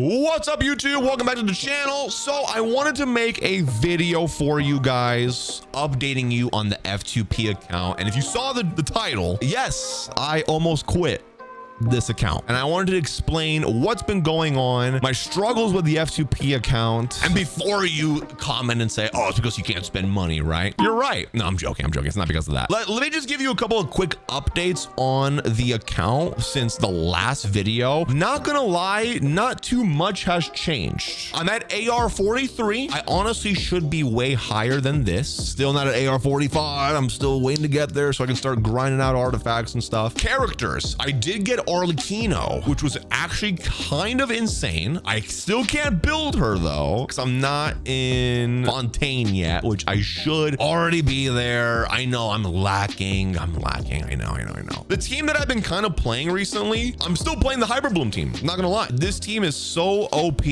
What's up, YouTube? Welcome back to the channel. So I wanted to make a video for you guys updating you on the F2P account. And if you saw the title, yes, I almost quit this account, and I wanted to explain what's been going on, my struggles with the F2P account. And before you comment and say, oh, it's because you can't spend money, right? You're right. No, I'm joking. It's not because of that. Let me just give you a couple of quick updates on the account since the last video. Not gonna lie, not too much has changed. I'm at AR 43. I honestly should be way higher than this. Still not at AR 45. I'm still waiting to get there so I can start grinding out artifacts and stuff. Characters, I did get Arlecchino, which was actually kind of insane. I still can't build her though, because I'm not in Fontaine yet, which I should already be there. I know I'm lacking. I know. The team that I've been kind of playing recently, I'm still playing the Hyperbloom team. I'm not gonna lie. This team is so OP.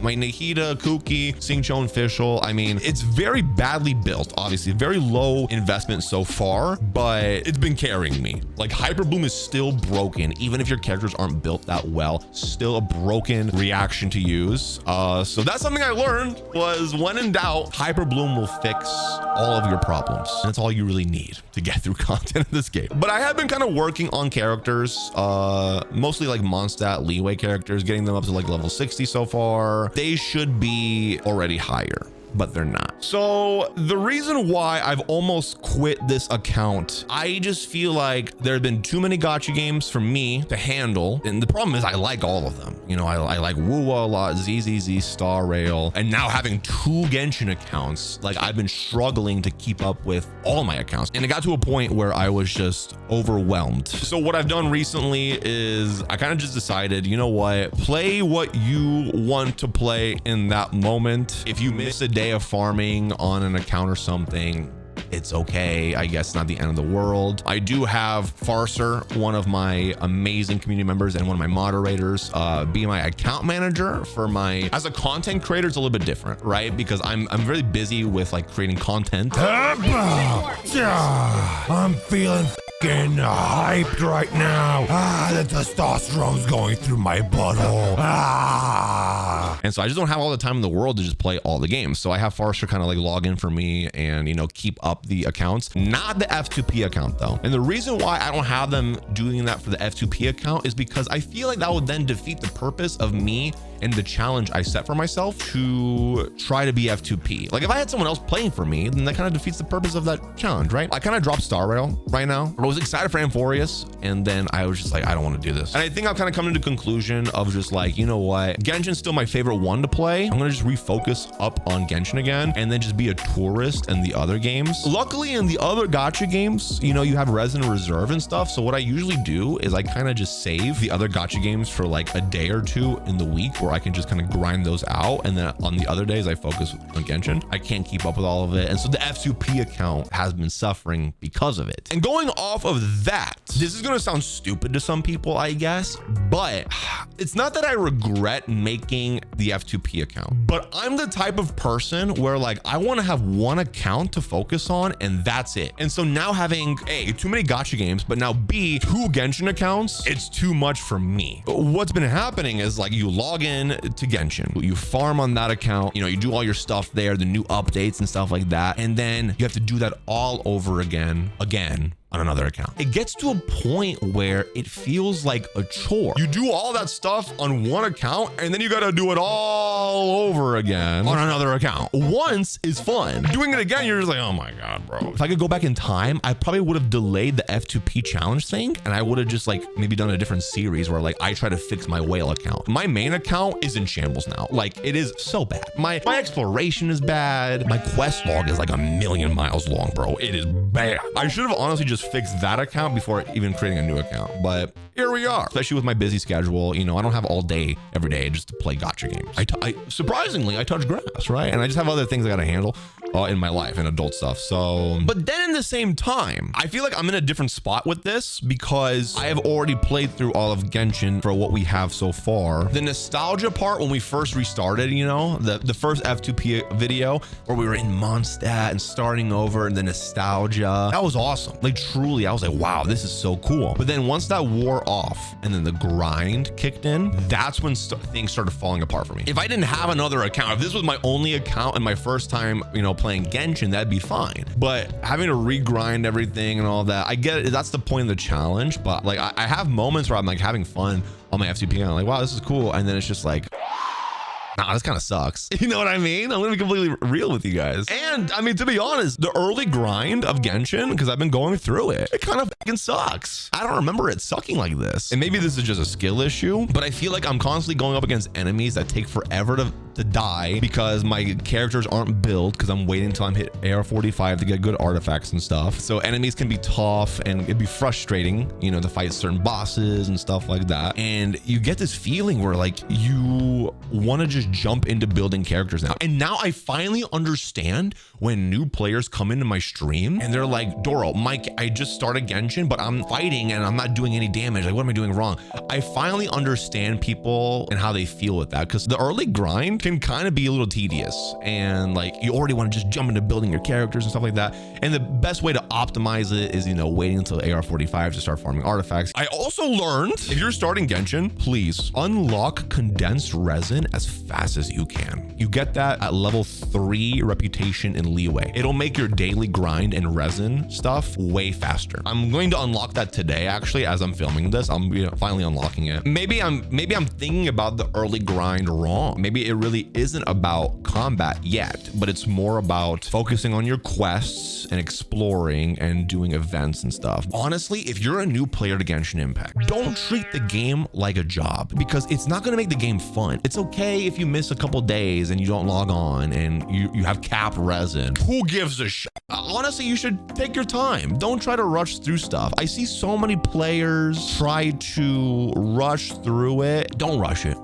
My Nahida, Kuki, Singchon, Fischl. I mean, it's very badly built, obviously. Very low investment so far, but it's been carrying me. Like, Hyperbloom is still broken, even if your characters aren't built that well. Still a broken reaction to use. So that's something I learned, was when in doubt, Hyperbloom will fix all of your problems. And that's all you really need to get through content in this game. But I have been kind of working on characters, mostly like Mondstadt leeway characters, getting them up to like level 60 so far. They should be already higher, but they're not. So the reason why I've almost quit this account, I just feel like there have been too many gacha games for me to handle. And the problem is I like all of them. You know, I like Wuwa a lot, ZZZ, Star Rail, and now having two Genshin accounts, like I've been struggling to keep up with all my accounts. And it got to a point where I was just overwhelmed. So what I've done recently is I kind of just decided, you know what, play what you want to play in that moment. If you miss a day of farming on an account or something, it's okay. I guess not the end of the world. I do have Farser, one of my amazing community members and one of my moderators, be my account manager for my, as a content creator, it's a little bit different, right? Because I'm very busy with like creating content. I'm feeling hyped right now. The testosterone's going through my butthole. And so I just don't have all the time in the world to just play all the games. So I have Farser kind of like log in for me and, you know, keep up the accounts, not the F2P account though. And the reason why I don't have them doing that for the F2P account is because I feel like that would then defeat the purpose of me and the challenge I set for myself to try to be F2P. Like if I had someone else playing for me, then that kind of defeats the purpose of that challenge, right? I kind of dropped Star Rail right now. I was excited for Amphorius, and then I was just like, I don't want to do this. And I think I've kind of come to the conclusion of just like, you know what? Genshin's still my favorite one to play. I'm going to just refocus up on Genshin again and then just be a tourist in the other games. Luckily in the other gacha games, you know, you have Resident Reserve and stuff. So what I usually do is I kind of just save the other gacha games for like a day or two in the week where I can just kind of grind those out. And then on the other days I focus on Genshin. I can't keep up with all of it. And so the F2P account has been suffering because of it. And going off of that, this is going to sound stupid to some people, I guess, but it's not that I regret making the F2P account, but I'm the type of person where like, I want to have one account to focus on and that's it. And so now having A, too many gacha games, but now B, two Genshin accounts, it's too much for me. What's been happening is like you log in to Genshin, you farm on that account, you know, you do all your stuff there, the new updates and stuff like that. And then you have to do that all over again on another account. It gets to a point where it feels like a chore. You do all that stuff on one account and then you got to do it all over again on another account. Once is fun. Doing it again, you're just like, oh my God, bro. If I could go back in time, I probably would have delayed the F2P challenge thing. And I would have just like maybe done a different series where like I try to fix my whale account. My main account is in shambles now. Like it is so bad. My exploration is bad. My quest log is like 1,000,000 miles long, bro. It is bad. I should have honestly just fix that account before even creating a new account, but here we are. Especially with my busy schedule, you know, I don't have all day every day just to play gacha games. Surprisingly I touch grass, right? And I just have other things I gotta handle. in my life and adult stuff. So, but then in the same time, I feel like I'm in a different spot with this because I have already played through all of Genshin for what we have so far. The nostalgia part when we first restarted, you know, the first F2P video where we were in Mondstadt and starting over, and the nostalgia, that was awesome. Like truly, I was like, wow, this is so cool. But then once that wore off and then the grind kicked in, that's when things started falling apart for me. If I didn't have another account, if this was my only account and my first time, you know, playing Genshin, that'd be fine. But having to regrind everything and all that, I get it. That's the point of the challenge. But like, I have moments where I'm like having fun on my F2P account, like, wow, this is cool. And then it's just like, nah, this kind of sucks. You know what I mean? I'm gonna be completely real with you guys. And I mean, to be honest, the early grind of Genshin, because I've been going through it, it kind of fucking sucks. I don't remember it sucking like this. And maybe this is just a skill issue, but I feel like I'm constantly going up against enemies that take forever to die because my characters aren't built, because I'm waiting until I'm hit AR-45 to get good artifacts and stuff. So enemies can be tough and it'd be frustrating, you know, to fight certain bosses and stuff like that. And you get this feeling where like you want to just jump into building characters now. And now I finally understand when new players come into my stream and they're like, Doro, Mike, I just started Genshin, but I'm fighting and I'm not doing any damage. Like, what am I doing wrong? I finally understand people and how they feel with that, because the early grind can kind of be a little tedious and like you already want to just jump into building your characters and stuff like that. And the best way to optimize it is, you know, waiting until AR-45 to start farming artifacts. I also learned, if you're starting Genshin, please unlock condensed resin as fast as you can. You get that at level 3 reputation and leeway. It'll make your daily grind and resin stuff way faster. I'm going to unlock that today, actually, as I'm filming this. I'm, you know, finally unlocking it. Maybe I'm thinking about the early grind wrong. Maybe it really isn't about combat yet, but it's more about focusing on your quests and exploring and doing events and stuff. Honestly, if you're a new player to Genshin Impact, don't treat the game like a job, because it's not going to make the game fun. It's okay if you miss a couple days and you don't log on and you have capped resin. Who gives a shit? Honestly, you should take your time. Don't try to rush through stuff. I see so many players try to rush through it. Don't rush it.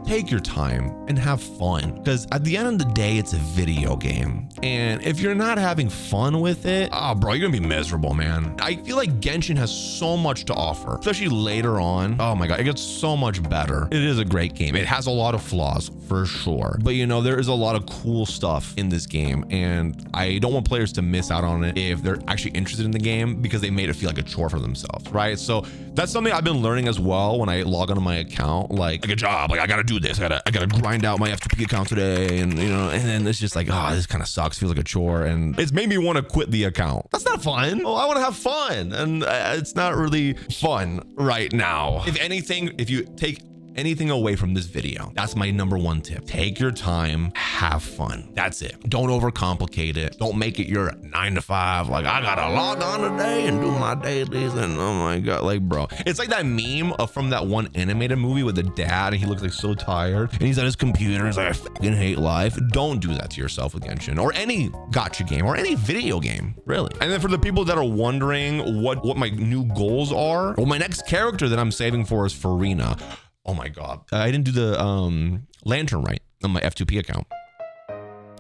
Take your time and have fun, because at the end of the day, it's a video game. And if you're not having fun with it, oh bro, you're gonna be miserable, man. I feel like Genshin has so much to offer, especially later on. Oh my God, it gets so much better. It is a great game. It has a lot of flaws for sure, but you know, there is a lot of cool stuff in this game, and I don't want players to miss out on it if they're actually interested in the game because they made it feel like a chore for themselves, right? So that's something I've been learning as well when I log onto my account, like a job, like I gotta do this. I gotta grind out my F2P account today, and you know, and then it's just like, oh, this kind of sucks, feels like a chore, and it's made me want to quit the account. That's not fun. Oh, I want to have fun, and it's not really fun right now. If anything, if you take anything away from this video, that's my #1 tip. Take your time, have fun. That's it. Don't overcomplicate it. Don't make it your 9 to 5. Like, I gotta log on today and do my dailies, and oh my God, like bro, it's like that meme from that one animated movie with the dad, and he looks like so tired and he's at his computer. He's like, I fucking hate life. Don't do that to yourself with Genshin or any gacha game or any video game, really. And then for the people that are wondering what my new goals are, well, my next character that I'm saving for is Farina. Oh my God, I didn't do the lantern right on my F2P account.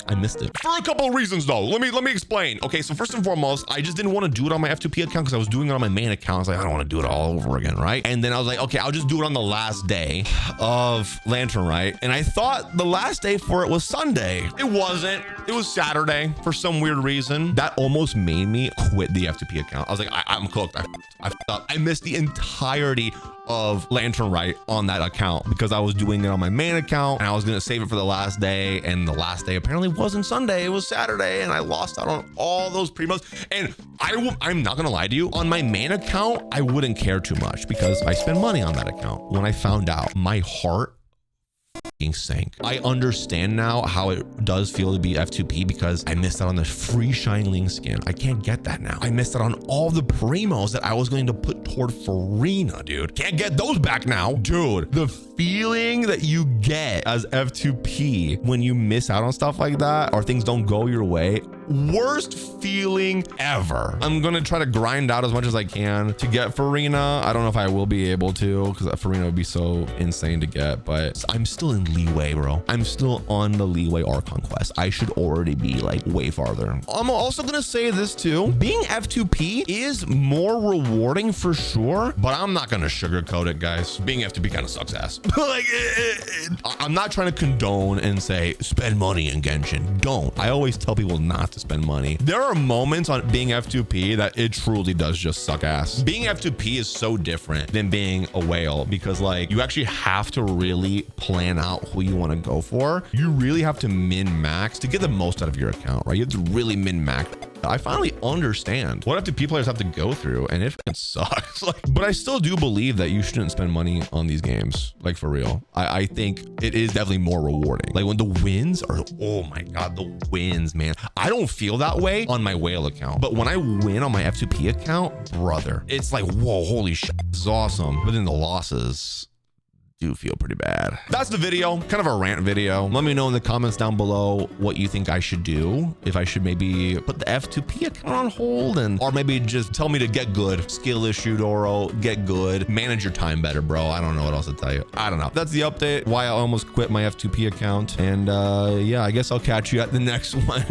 I missed it for a couple of reasons though. Let me explain. Okay, so first and foremost, I just didn't want to do it on my F2P account because I was doing it on my main account. I was like, I don't want to do it all over again, right? And then I was like, okay, I'll just do it on the last day of lantern right. And I thought the last day for it was Sunday. It wasn't. It was Saturday for some weird reason. That almost made me quit the F2P account. I was like, I'm cooked. I fucked up. I missed the entirety of lantern right on that account because I was doing it on my main account and I was going to save it for the last day, and the last day apparently wasn't Sunday, it was Saturday, and I lost out on all those primos. And I'm not gonna lie to you, on my main account I wouldn't care too much because I spend money on that account. When I found out, my heart sank. I understand now how it does feel to be F2P because I missed out on the free Shining skin. I can't get that now. I missed out on all the primos that I was going to put toward Farina, dude. Can't get those back now. Dude, the feeling that you get as F2P when you miss out on stuff like that or things don't go your way, Worst feeling ever. I'm gonna try to grind out as much as I can to get Farina. I don't know if I will be able to, because that Farina would be so insane to get, but I'm still in leeway, bro. I'm still on the leeway Archon quest. I should already be like way farther. I'm also gonna say this too. Being F2P is more rewarding for sure, but I'm not gonna sugarcoat it, guys. Being F2P kind of sucks ass. Like, I'm not trying to condone and say spend money in Genshin. Don't. I always tell people not to spend money. There are moments on being F2P that it truly does just suck ass. Being F2P is so different than being a whale, because like you actually have to really plan out who you want to go for. You really have to min max to get the most out of your account, right? You have to really min max. I finally understand what F2P players have to go through, and it sucks. Like, but I still do believe that you shouldn't spend money on these games, like for real. I think it is definitely more rewarding. Like when the wins are, oh my God, the wins, man. I don't feel that way on my whale account, but when I win on my F2P account, brother, it's like, whoa, holy shit, this is awesome. But then the losses do feel pretty bad. That's the video, kind of a rant video. Let me know in the comments down below what you think I should do. If I should maybe put the F2P account on hold, or maybe just tell me to get good. Skill issue, Doro, get good. Manage your time better, bro. I don't know what else to tell you. I don't know. That's the update, why I almost quit my F2P account. And yeah, I guess I'll catch you at the next one.